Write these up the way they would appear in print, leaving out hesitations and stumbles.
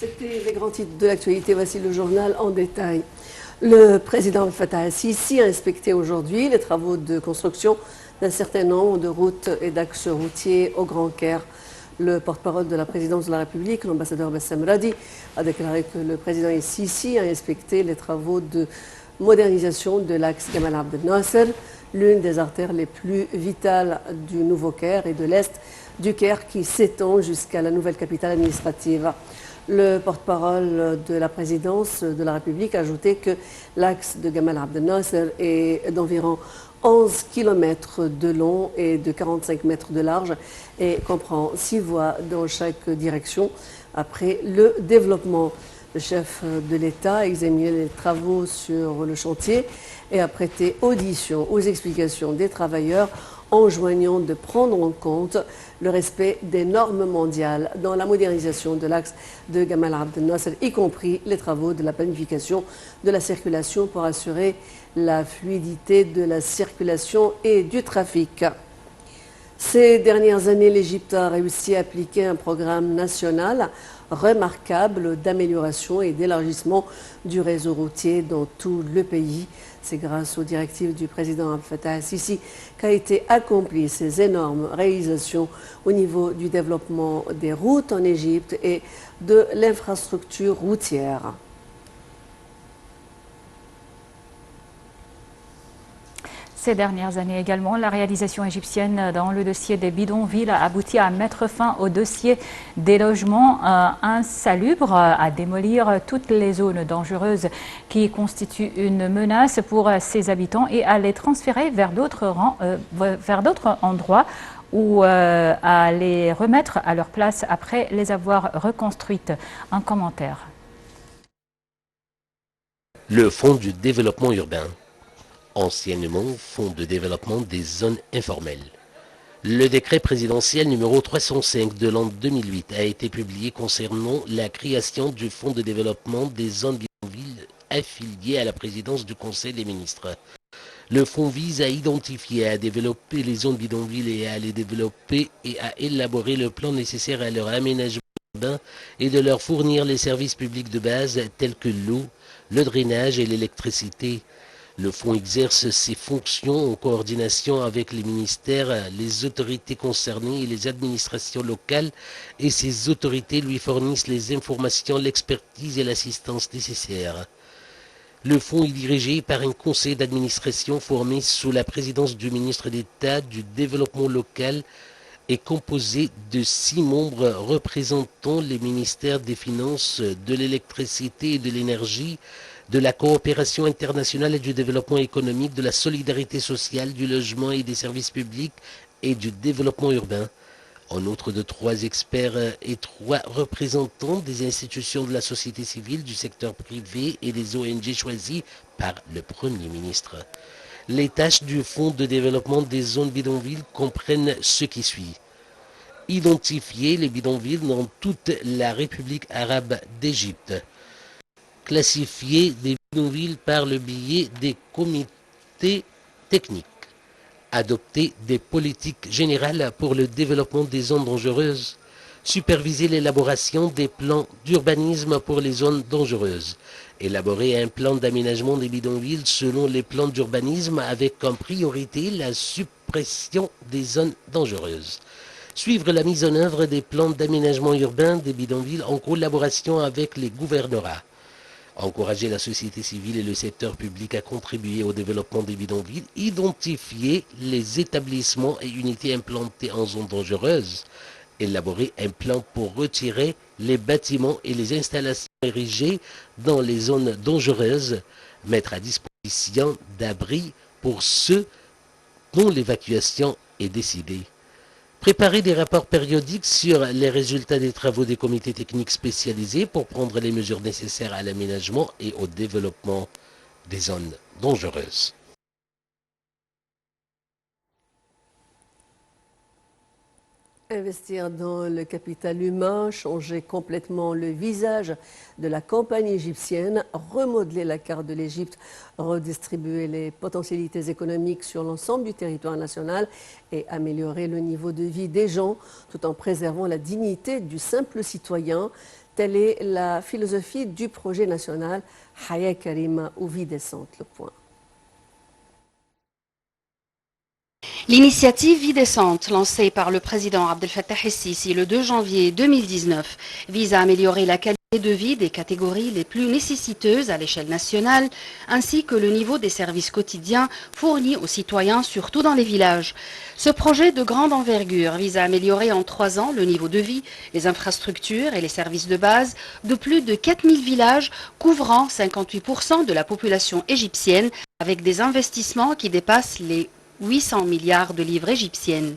C'était les grands titres de l'actualité. Voici le journal en détail. Le président Fattah al-Sisi a inspecté aujourd'hui les travaux de construction d'un certain nombre de routes et d'axes routiers au Grand Caire. Le porte-parole de la présidence de la République, l'ambassadeur Bassem Radi, a déclaré que le président al-Sisi a inspecté les travaux de modernisation de l'axe Gamal Abdel Nasser, l'une des artères les plus vitales du Nouveau Caire et de l'Est du Caire qui s'étend jusqu'à la nouvelle capitale administrative. Le porte-parole de la présidence de la République a ajouté que l'axe de Gamal Abdel Nasser est d'environ 11 km de long et de 45 mètres de large et comprend 6 voies dans chaque direction. Après le développement, le chef de l'État a examiné les travaux sur le chantier et a prêté audition aux explications des travailleurs, enjoignant de prendre en compte le respect des normes mondiales dans la modernisation de l'axe de Gamal Abdel Nasser, y compris les travaux de la planification de la circulation pour assurer la fluidité de la circulation et du trafic. Ces dernières années, l'Égypte a réussi à appliquer un programme national remarquable d'amélioration et d'élargissement du réseau routier dans tout le pays. C'est grâce aux directives du président Fattah al-Sisi qu'a été accomplie ces énormes réalisations au niveau du développement des routes en Égypte et de l'infrastructure routière. Ces dernières années également, la réalisation égyptienne dans le dossier des bidonvilles a abouti à mettre fin au dossier des logements insalubres, à démolir toutes les zones dangereuses qui constituent une menace pour ses habitants et à les transférer vers d'autres endroits ou à les remettre à leur place après les avoir reconstruites. Un commentaire. Le Fonds du développement urbain, anciennement Fonds de développement des zones informelles. Le décret présidentiel numéro 305 de l'an 2008 a été publié concernant la création du Fonds de développement des zones bidonvilles affilié à la présidence du Conseil des ministres. Le fonds vise à identifier et à développer les zones bidonvilles et à les développer et à élaborer le plan nécessaire à leur aménagement urbain et de leur fournir les services publics de base tels que l'eau, le drainage et l'électricité. Le fonds exerce ses fonctions en coordination avec les ministères, les autorités concernées et les administrations locales et ces autorités lui fournissent les informations, l'expertise et l'assistance nécessaires. Le fonds est dirigé par un conseil d'administration formé sous la présidence du ministre d'État du Développement local et composé de 6 membres représentant les ministères des Finances, de l'Électricité et de l'Énergie, de la coopération internationale et du développement économique, de la solidarité sociale, du logement et des services publics et du développement urbain. En outre de 3 experts et 3 représentants des institutions de la société civile, du secteur privé et des ONG choisis par le Premier ministre. Les tâches du Fonds de développement des zones bidonvilles comprennent ce qui suit. Identifier les bidonvilles dans toute la République arabe d'Égypte. Classifier des bidonvilles par le biais des comités techniques. Adopter des politiques générales pour le développement des zones dangereuses. Superviser l'élaboration des plans d'urbanisme pour les zones dangereuses. Élaborer un plan d'aménagement des bidonvilles selon les plans d'urbanisme avec comme priorité la suppression des zones dangereuses. Suivre la mise en œuvre des plans d'aménagement urbain des bidonvilles en collaboration avec les gouvernorats. Encourager la société civile et le secteur public à contribuer au développement des bidonvilles, identifier les établissements et unités implantés en zone dangereuse, élaborer un plan pour retirer les bâtiments et les installations érigées dans les zones dangereuses, mettre à disposition d'abris pour ceux dont l'évacuation est décidée. Préparer des rapports périodiques sur les résultats des travaux des comités techniques spécialisés pour prendre les mesures nécessaires à l'aménagement et au développement des zones dangereuses. Investir dans le capital humain, changer complètement le visage de la campagne égyptienne, remodeler la carte de l'Égypte, redistribuer les potentialités économiques sur l'ensemble du territoire national et améliorer le niveau de vie des gens tout en préservant la dignité du simple citoyen. Telle est la philosophie du projet national Haya Karima ou vie décente. Le point. L'initiative Vie décente, lancée par le président Abdel Fattah el-Sisi le 2 janvier 2019, vise à améliorer la qualité de vie des catégories les plus nécessiteuses à l'échelle nationale, ainsi que le niveau des services quotidiens fournis aux citoyens, surtout dans les villages. Ce projet de grande envergure vise à améliorer en 3 ans le niveau de vie, les infrastructures et les services de base de plus de 4000 villages, couvrant 58% de la population égyptienne, avec des investissements qui dépassent les 800 milliards de livres égyptiennes.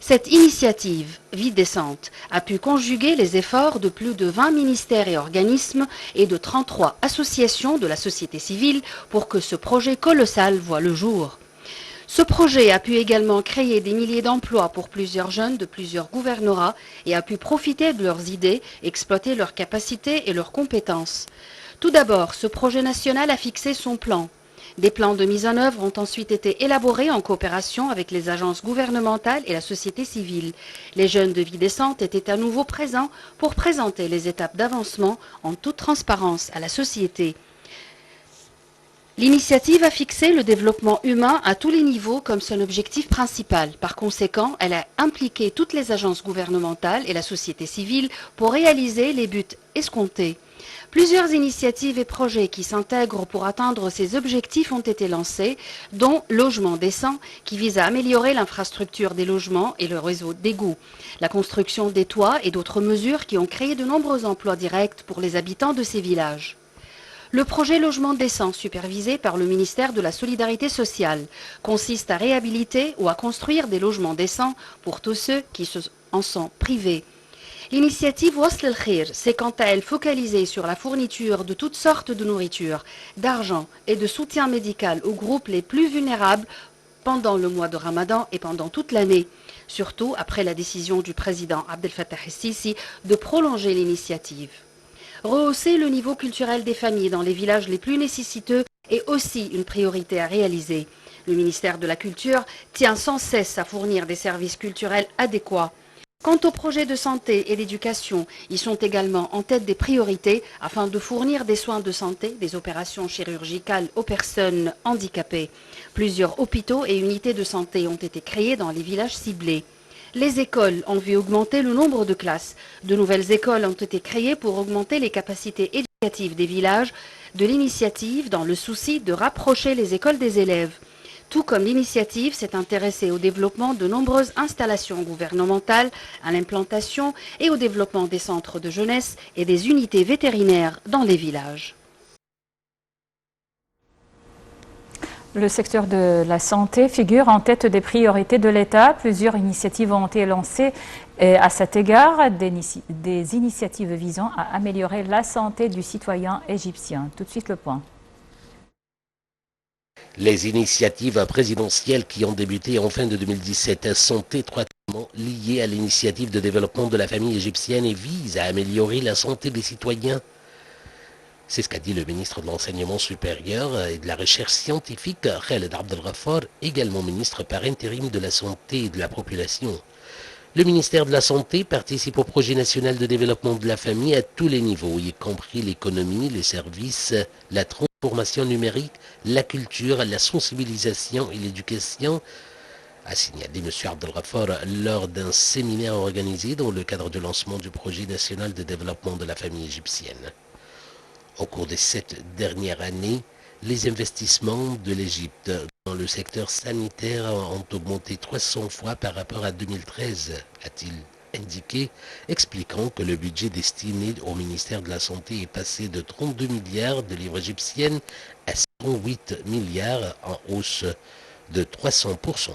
Cette initiative, Vie décente, a pu conjuguer les efforts de plus de 20 ministères et organismes et de 33 associations de la société civile pour que ce projet colossal voie le jour. Ce projet a pu également créer des milliers d'emplois pour plusieurs jeunes de plusieurs gouvernorats et a pu profiter de leurs idées, exploiter leurs capacités et leurs compétences. Tout d'abord, ce projet national a fixé son plan. Des plans de mise en œuvre ont ensuite été élaborés en coopération avec les agences gouvernementales et la société civile. Les jeunes de Vie décente étaient à nouveau présents pour présenter les étapes d'avancement en toute transparence à la société. L'initiative a fixé le développement humain à tous les niveaux comme son objectif principal. Par conséquent, elle a impliqué toutes les agences gouvernementales et la société civile pour réaliser les buts escomptés. Plusieurs initiatives et projets qui s'intègrent pour atteindre ces objectifs ont été lancés, dont Logement décent, qui vise à améliorer l'infrastructure des logements et le réseau d'égouts, la construction des toits et d'autres mesures qui ont créé de nombreux emplois directs pour les habitants de ces villages. Le projet Logement décent, supervisé par le ministère de la Solidarité sociale, consiste à réhabiliter ou à construire des logements décents pour tous ceux qui en sont privés. L'initiative Wasl el Khir s'est quant à elle focalisée sur la fourniture de toutes sortes de nourriture, d'argent et de soutien médical aux groupes les plus vulnérables pendant le mois de Ramadan et pendant toute l'année, surtout après la décision du président Abdel Fattah el-Sisi de prolonger l'initiative. Rehausser le niveau culturel des familles dans les villages les plus nécessiteux est aussi une priorité à réaliser. Le ministère de la Culture tient sans cesse à fournir des services culturels adéquats. Quant aux projets de santé et d'éducation, ils sont également en tête des priorités afin de fournir des soins de santé, des opérations chirurgicales aux personnes handicapées. Plusieurs hôpitaux et unités de santé ont été créés dans les villages ciblés. Les écoles ont vu augmenter le nombre de classes. De nouvelles écoles ont été créées pour augmenter les capacités éducatives des villages, de l'initiative dans le souci de rapprocher les écoles des élèves. Tout comme l'initiative s'est intéressée au développement de nombreuses installations gouvernementales, à l'implantation et au développement des centres de jeunesse et des unités vétérinaires dans les villages. Le secteur de la santé figure en tête des priorités de l'État. Plusieurs initiatives ont été lancées à cet égard, des initiatives visant à améliorer la santé du citoyen égyptien. Tout de suite le point. Les initiatives présidentielles qui ont débuté en fin de 2017 sont étroitement liées à l'initiative de développement de la famille égyptienne et visent à améliorer la santé des citoyens. C'est ce qu'a dit le ministre de l'Enseignement supérieur et de la Recherche scientifique, Khaled Abdel Ghaffar, également ministre par intérim de la Santé et de la Population. Le ministère de la Santé participe au projet national de développement de la famille à tous les niveaux, y compris l'économie, les services, la transformation numérique, la culture, la sensibilisation et l'éducation, a signalé M. Abdel Ghaffar lors d'un séminaire organisé dans le cadre du lancement du projet national de développement de la famille égyptienne. Au cours des 7 dernières années, les investissements de l'Égypte dans le secteur sanitaire ont augmenté 300 fois par rapport à 2013, a-t-il indiqué, expliquant que le budget destiné au ministère de la Santé est passé de 32 milliards de livres égyptiennes à 108 milliards, en hausse de 300%.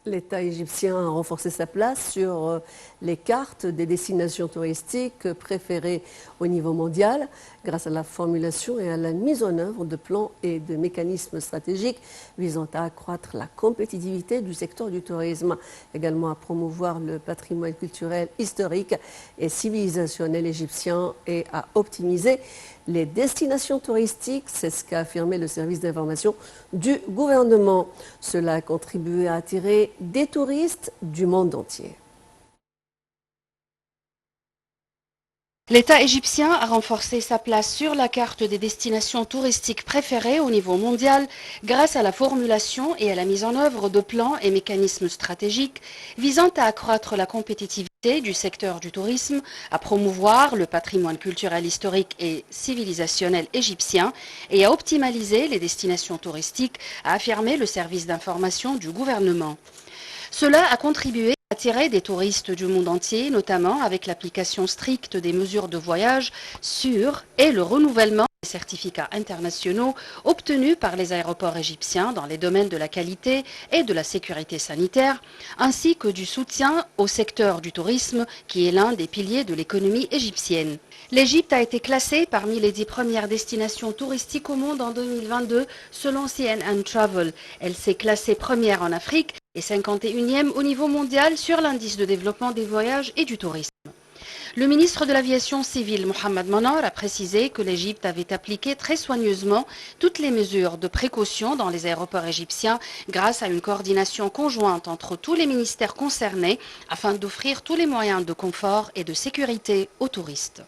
L'État égyptien a renforcé sa place sur les cartes des destinations touristiques préférées au niveau mondial grâce à la formulation et à la mise en œuvre de plans et de mécanismes stratégiques visant à accroître la compétitivité du secteur du tourisme, également à promouvoir le patrimoine culturel, historique et civilisationnel égyptien et à optimiser les destinations touristiques. C'est ce qu'a affirmé le service d'information du gouvernement. Cela a contribué à attirer des touristes du monde entier. L'État égyptien a renforcé sa place sur la carte des destinations touristiques préférées au niveau mondial grâce à la formulation et à la mise en œuvre de plans et mécanismes stratégiques visant à accroître la compétitivité du secteur du tourisme, à promouvoir le patrimoine culturel, historique et civilisationnel égyptien et à optimaliser les destinations touristiques, a affirmé le service d'information du gouvernement. Cela a contribué à attirer des touristes du monde entier, notamment avec l'application stricte des mesures de voyage sûres et le renouvellement des certificats internationaux obtenus par les aéroports égyptiens dans les domaines de la qualité et de la sécurité sanitaire, ainsi que du soutien au secteur du tourisme qui est l'un des piliers de l'économie égyptienne. L'Égypte a été classée parmi les 10 premières destinations touristiques au monde en 2022 selon CNN Travel. Elle s'est classée première en Afrique et 51e au niveau mondial sur l'indice de développement des voyages et du tourisme. Le ministre de l'Aviation civile, Mohamed Manor, a précisé que l'Égypte avait appliqué très soigneusement toutes les mesures de précaution dans les aéroports égyptiens grâce à une coordination conjointe entre tous les ministères concernés afin d'offrir tous les moyens de confort et de sécurité aux touristes.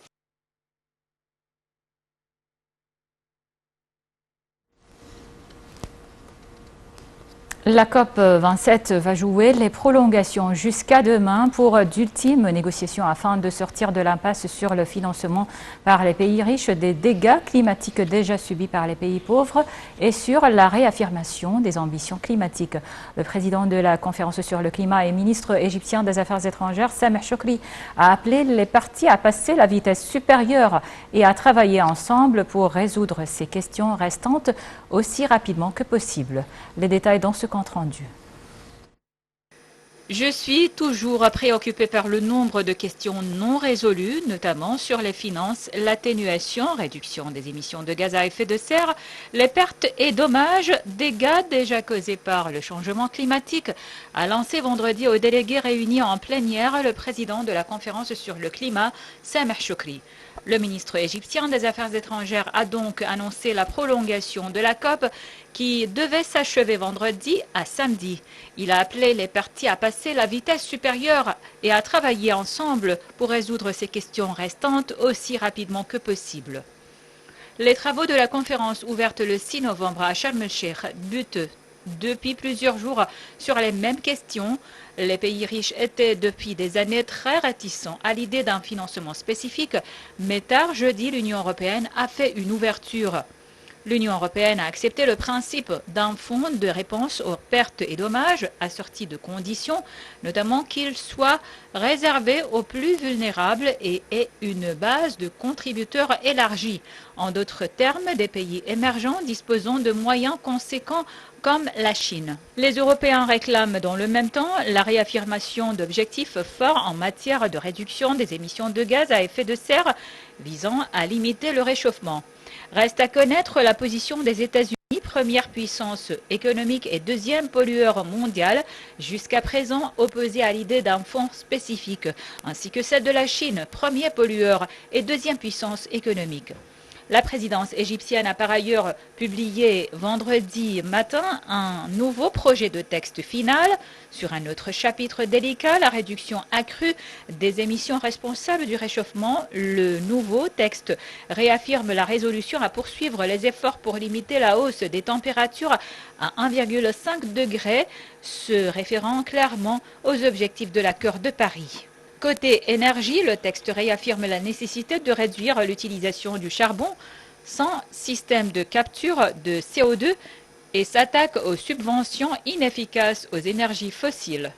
La COP27 va jouer les prolongations jusqu'à demain pour d'ultimes négociations afin de sortir de l'impasse sur le financement par les pays riches des dégâts climatiques déjà subis par les pays pauvres et sur la réaffirmation des ambitions climatiques. Le président de la conférence sur le climat et ministre égyptien des Affaires étrangères, Sameh Choukri, a appelé les parties à passer la vitesse supérieure et à travailler ensemble pour résoudre ces questions restantes aussi rapidement que possible. Les détails dans ce compte rendu. Je suis toujours préoccupé par le nombre de questions non résolues, notamment sur les finances, l'atténuation, réduction des émissions de gaz à effet de serre, les pertes et dommages, dégâts déjà causés par le changement climatique, a lancé vendredi aux délégués réunis en plénière le président de la conférence sur le climat, Sameh Choukri. Le ministre égyptien des Affaires étrangères a donc annoncé la prolongation de la COP qui devait s'achever vendredi à samedi. Il a appelé les parties à passer la vitesse supérieure et à travailler ensemble pour résoudre ces questions restantes aussi rapidement que possible. Les travaux de la conférence ouverte le 6 novembre à Sharm el-Sheikh butent depuis plusieurs jours sur les mêmes questions. Les pays riches étaient depuis des années très réticents à l'idée d'un financement spécifique, mais tard jeudi, l'Union européenne a fait une ouverture. L'Union européenne a accepté le principe d'un fonds de réponse aux pertes et dommages assorti de conditions, notamment qu'il soit réservé aux plus vulnérables et ait une base de contributeurs élargie. En d'autres termes, des pays émergents disposant de moyens conséquents comme la Chine. Les Européens réclament dans le même temps la réaffirmation d'objectifs forts en matière de réduction des émissions de gaz à effet de serre visant à limiter le réchauffement. Reste à connaître la position des États-Unis, première puissance économique et deuxième pollueur mondial, jusqu'à présent opposée à l'idée d'un fonds spécifique, ainsi que celle de la Chine, premier pollueur et deuxième puissance économique. La présidence égyptienne a par ailleurs publié vendredi matin un nouveau projet de texte final sur un autre chapitre délicat, la réduction accrue des émissions responsables du réchauffement. Le nouveau texte réaffirme la résolution à poursuivre les efforts pour limiter la hausse des températures à 1,5 degré, se référant clairement aux objectifs de l'accord de Paris. Côté énergie, le texte réaffirme la nécessité de réduire l'utilisation du charbon sans système de capture de CO2 et s'attaque aux subventions inefficaces aux énergies fossiles.